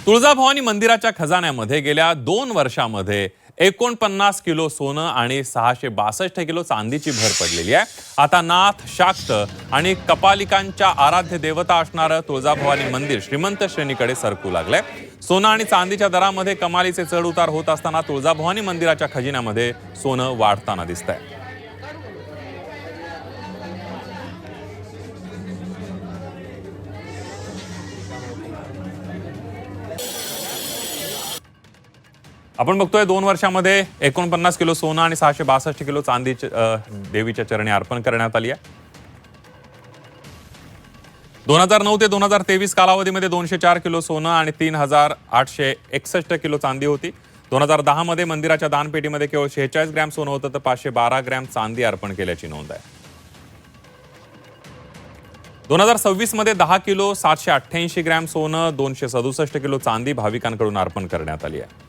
तुळजाभवानी मंदिराच्या खजान्यामध्ये गेल्या 2 वर्षांमध्ये 49 किलो सोनं आणि 662 किलो चांदीची भर पडलेली आहे। आता नाथ, शाक्त आणि कपालिकांच्या आराध्य देवता असणारं तुळजाभवानी मंदिर श्रीमंत श्रेणीकडे सरकू लागलंय। सोनं आणि चांदीच्या दरामध्ये कमालीचे चढ उतार होत असताना तुळजाभवानी मंदिराच्या खजिन्यामध्ये सोनं वाढताना दिसतंय। आपण बघतोय 2 वर्षांमध्ये 49 किलो सोनं आणि 662 किलो चांदी देवीच्या चरणी अर्पण करण्यात आली आहे। 2009 ते 2023 कालावधीमध्ये 204 किलो सोनं आणि 3861 किलो चांदी होती। 2010 मध्ये मंदिराच्या दानपेटीमध्ये केवळ 46 ग्रॅम सोनं होतं तर 512 ग्रॅम चांदी अर्पण केल्याची नोंद आहे। 2026 मध्ये 10 किलो 788 ग्रॅम सोनं 267 किलो चांदी भाविकांकडून अर्पण करण्यात आली आहे।